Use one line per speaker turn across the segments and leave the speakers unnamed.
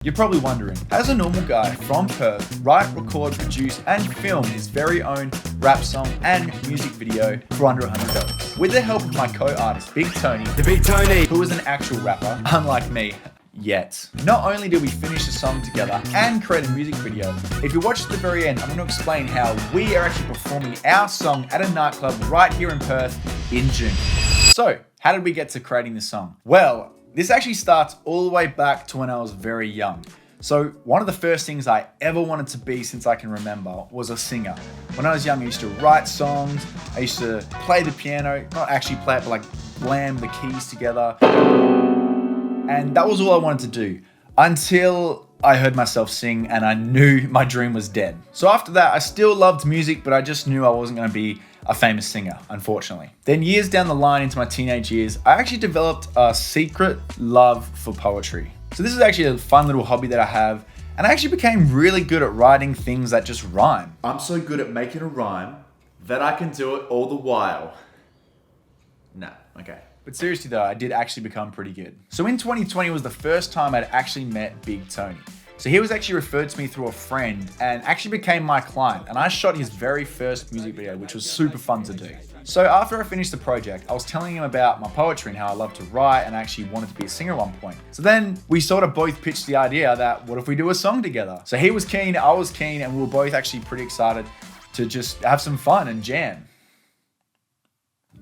You're probably wondering, how does a normal guy from Perth write, record, produce, and film his very own rap song and music video for under $100? With the help of my co-artist, Big Tony,
The Big Tony,
who is an actual rapper, unlike me, yet. Not only did we finish the song together and create a music video, if you watch to the very end, I'm going to explain how we are actually performing our song at a nightclub right here in Perth in June. So, how did we get to creating this song? Well, this actually starts all the way back to when I was very young. So one of the first things I ever wanted to be since I can remember was a singer. When I was young, I used to write songs, I used to play the piano, not actually play it, but like blam the keys together. And that was all I wanted to do until I heard myself sing and I knew my dream was dead. So after that, I still loved music, but I just knew I wasn't going to be a famous singer, unfortunately. Then years down the line into my teenage years, I actually developed a secret love for poetry. So this is actually a fun little hobby that I have, and I actually became really good at writing things that just rhyme.
I'm so good at making a rhyme that I can do it all the while. Nah, okay.
But seriously though, I did actually become pretty good. So in 2020 was the first time I'd actually met Big Tony. So he was actually referred to me through a friend and actually became my client. And I shot his very first music video, which was super fun to do. So after I finished the project, I was telling him about my poetry and how I love to write and I actually wanted to be a singer at one point. So then we sort of both pitched the idea that what if we do a song together? So he was keen, I was keen, and we were both actually pretty excited to just have some fun and jam.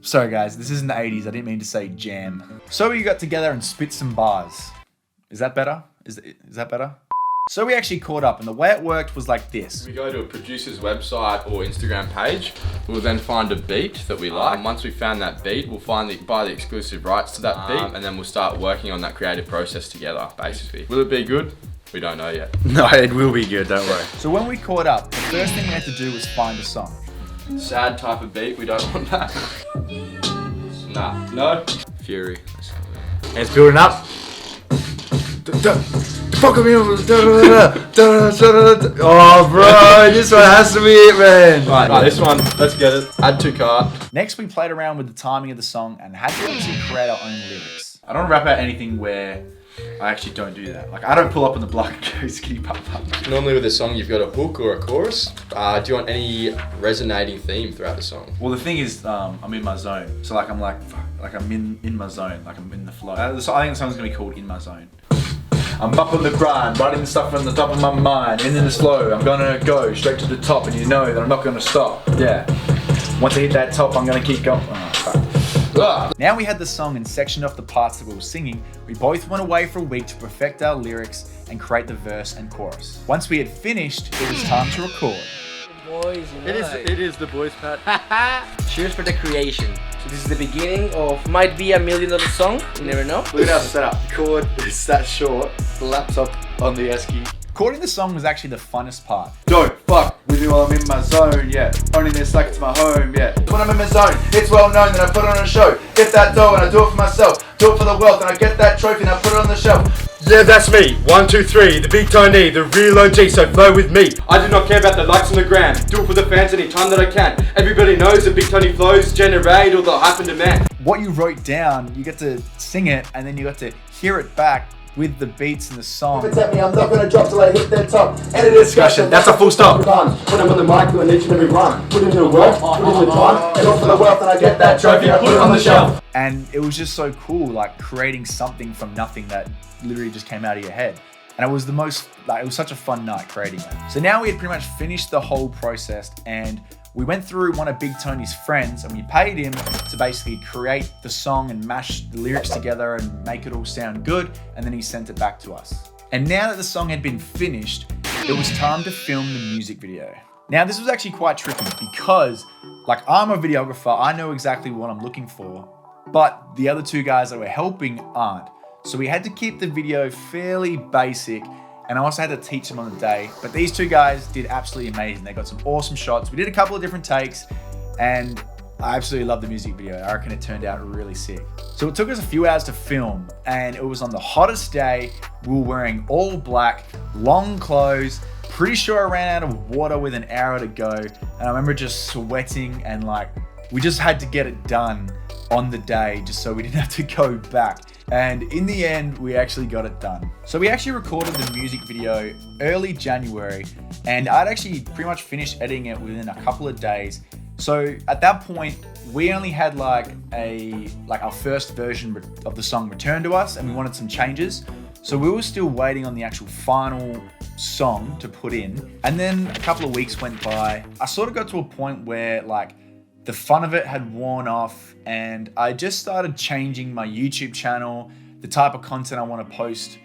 Sorry guys, this isn't the 80s, I didn't mean to say jam. So we got together and spit some bars. Is that better? Is that better? So we actually caught up, and the way it worked was like this.
We go to a producer's website or Instagram page. We'll then find a beat that we like. Once we found that beat, we'll buy the exclusive rights to that beat, and then we'll start working on that creative process together, basically. Will it be good? We don't know yet.
No, it will be good, don't worry.
So when we caught up, the first thing we had to do was find a song.
Sad type of beat, we don't want that. Nah, no. Fury.
It's building up. Fuck me. Oh, bro, this one has to be it, man.
Right, this one, let's get it. Add to cart.
Next, we played around with the timing of the song and had to actually create our own lyrics.
I don't rap out anything where I actually don't do that. Like, I don't pull up on the block and go skitty pop pop.
Normally with a song, you've got a hook or a chorus. Do you want any resonating theme throughout the song?
Well, the thing is, I'm in my zone. So like, I'm like, fuck, like I'm in my zone. Like I'm in the flow. I think the song's gonna be called In My Zone. I'm up on the grind, writing stuff from the top of my mind. In the slow, I'm gonna go straight to the top, and you know that I'm not gonna stop. Yeah. Once I hit that top, I'm gonna keep going.
Now we had the song and sectioned off the parts that we were singing, we both went away for a week to perfect our lyrics and create the verse and chorus. Once we had finished, it was time to record.
Boys, you know,
It is the boys, Pat.
cheers for the creation. So this is the beginning of might be $1 million song. You never know.
Look at how it's set up. The chord is that short. The laptop on the S key.
Recording the song was actually the funnest part.
Don't fuck with me while I'm in my zone, yeah. Owning this like it's my home, yeah. When I'm in my zone, it's well known that I put on a show. Get that dough and I do it for myself. Do it for the wealth and I get that trophy and I put it on the shelf.
yeah, that's me. 1, 2, 3, the Big Tony, the real OG, so flow with me. I do not care about the likes on the gram. Do it for the fans anytime that I can. Everybody knows that Big Tony flows generate all the hype and demand.
What you wrote down, you get to sing it and then you got to hear it back with the beats and the song.
Protect me, I'm not gonna drop till I hit that top. End of
Discussion, that's a full stop.
When I'm on the mic doing each and every rhyme. Put in the work, put in the time, and all for the wealth, and I get that trophy, I put it on the shelf.
And it was just so cool, like creating something from nothing that literally just came out of your head. And it was the most, like, it was such a fun night creating it. So now we had pretty much finished the whole process and we went through one of Big Tony's friends and we paid him to basically create the song and mash the lyrics together and make it all sound good. And then he sent it back to us. And now that the song had been finished, it was time to film the music video. Now this was actually quite tricky because like I'm a videographer, I know exactly what I'm looking for, but the other two guys that were helping aren't. So we had to keep the video fairly basic and I also had to teach them on the day. But these two guys did absolutely amazing. They got some awesome shots. We did a couple of different takes and I absolutely love the music video. I reckon it turned out really sick. So it took us a few hours to film and it was on the hottest day. We were wearing all black, long clothes. Pretty sure I ran out of water with an hour to go. And I remember just sweating and like, we just had to get it done on the day just so we didn't have to go back. And in the end, we actually got it done. So we actually recorded the music video early January, and I'd actually pretty much finished editing it within a couple of days. So at that point, we only had like our first version of the song returned to us, and we wanted some changes. So we were still waiting on the actual final song to put in. And then a couple of weeks went by. I sort of got to a point where like the fun of it had worn off, and I just started changing my YouTube channel, the type of content I want to post.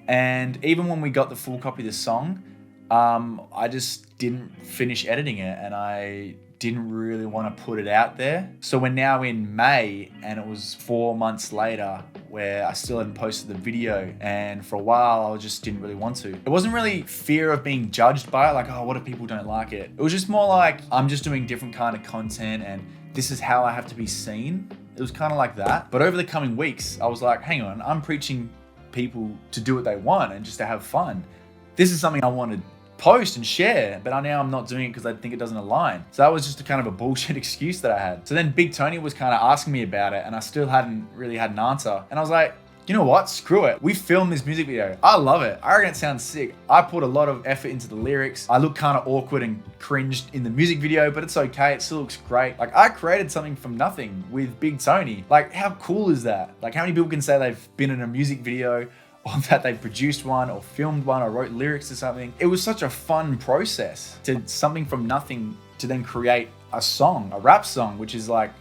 And even when we got the full copy of the song, I just didn't finish editing it, and I didn't really want to put it out there. So we're now in May, and it was 4 months later where I still hadn't posted the video, and for a while I just didn't really want to. It wasn't really fear of being judged by it, like, oh, what if people don't like it? It was just more like, I'm just doing different kind of content, and this is how I have to be seen. It was kind of like that. But over the coming weeks, I was like, hang on, I'm preaching people to do what they want and just to have fun. This is something I want to post and share, but now I'm not doing it because I think it doesn't align. So that was just a kind of a bullshit excuse that I had. So then Big Tony was kind of asking me about it, and I still hadn't really had an answer. And I was like, you know what? Screw it. We filmed this music video. I love it. I reckon it sounds sick. I put a lot of effort into the lyrics. I look kind of awkward and cringed in the music video, but it's okay. It still looks great. Like, I created something from nothing with Big Tony. Like, how cool is that? Like, how many people can say they've been in a music video, or that they produced one or filmed one or wrote lyrics to something? It was such a fun process to something from nothing to then create a song, a rap song, which is like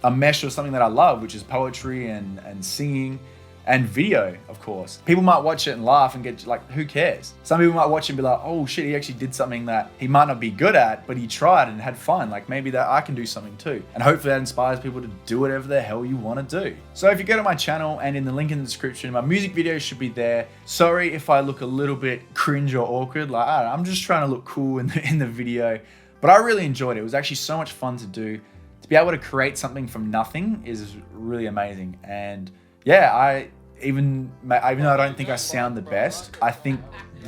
a mesh of something that I love, which is poetry and singing and video, of course. People might watch it and laugh and get like, who cares? Some people might watch it and be like, oh shit, he actually did something that he might not be good at, but he tried and had fun. Like, maybe that I can do something too. And hopefully that inspires people to do whatever the hell you want to do. So if you go to my channel, and in the link in the description, my music video should be there. Sorry if I look a little bit cringe or awkward. Like, I don't know, I'm just trying to look cool in the video, but I really enjoyed it. It was actually so much fun to do. To be able to create something from nothing is really amazing. And yeah, even though I don't think I sound the best, I think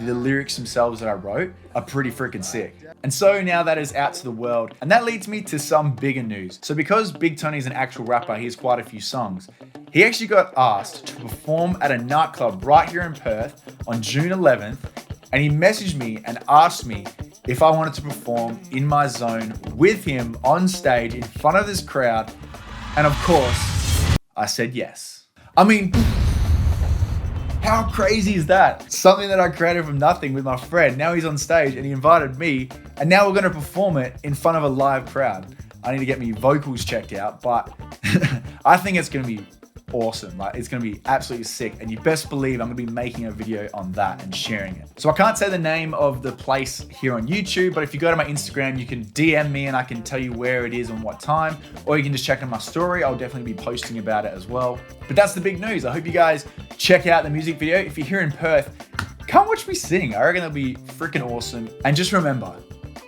the lyrics themselves that I wrote are pretty freaking sick. And so now that is out to the world, and that leads me to some bigger news. So because Big Tony's an actual rapper, he has quite a few songs. He actually got asked to perform at a nightclub right here in Perth on June 11th, and he messaged me and asked me if I wanted to perform in my zone with him on stage in front of this crowd. And of course, I said yes. I mean, how crazy is that? Something that I created from nothing with my friend. Now he's on stage and he invited me, and now we're gonna perform it in front of a live crowd. I need to get me vocals checked out, but I think it's gonna be awesome. Like, it's gonna be absolutely sick, and you best believe I'm gonna be making a video on that and sharing it. So I can't say the name of the place here on YouTube, but if you go to my Instagram, you can DM me and I can tell you where it is and what time, or you can just check on my story. I'll definitely be posting about it as well. But that's the big news. I hope you guys check out the music video. If you're here in Perth, come watch me sing. I reckon it'll be freaking awesome. And just remember,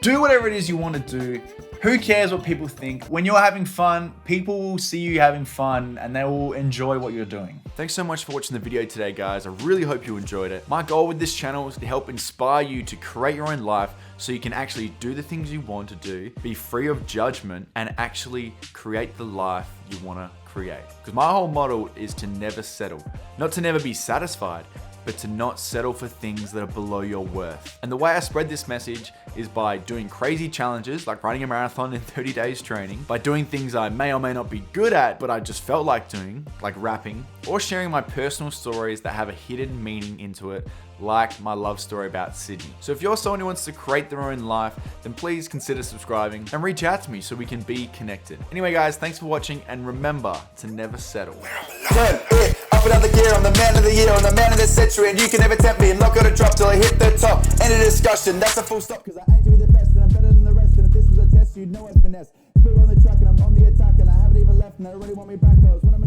do whatever it is you want to do. Who cares what people think? When you're having fun, people will see you having fun and they will enjoy what you're doing.
Thanks so much for watching the video today, guys. I really hope you enjoyed it. My goal with this channel is to help inspire you to create your own life so you can actually do the things you want to do, be free of judgment, and actually create the life you want to create. Because my whole model is to never settle. Not to never be satisfied, but to not settle for things that are below your worth. And the way I spread this message is by doing crazy challenges, like running a marathon in 30 days training, by doing things I may or may not be good at, but I just felt like doing, like rapping, or sharing my personal stories that have a hidden meaning into it, like my love story about Sydney. So if you're someone who wants to create their own life, then please consider subscribing and reach out to me so we can be connected. Anyway, guys, thanks for watching, and remember to never settle.
Turn it up another gear. I'm the man of the year, I'm the man of the century, and you can never tempt me. I'm not gonna drop till I hit the top. End of discussion, that's a full stop. Cause I aim to be the best, and I'm better than the rest. And if this was a test, you'd know it's finesse. Spit on the track, and I'm on the attack, and I haven't even left, and they already want me back. Cause when I'm